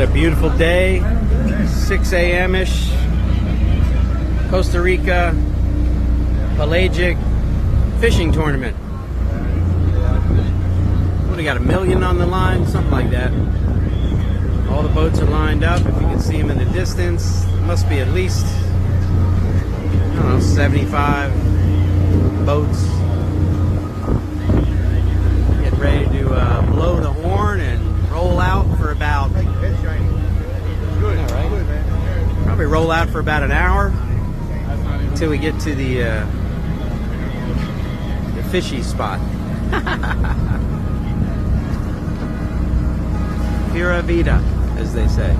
a beautiful day, 6 a.m.-ish, Costa Rica, Pelagic fishing tournament. What, we got 1 million on the line, something like that. All the boats are lined up. If you can see them in the distance, it must be at least, I don't know, 75 boats. Getting ready to blow the horn and roll out for about, probably roll out for about an hour until we get to the fishy spot. Pura vida, as they say.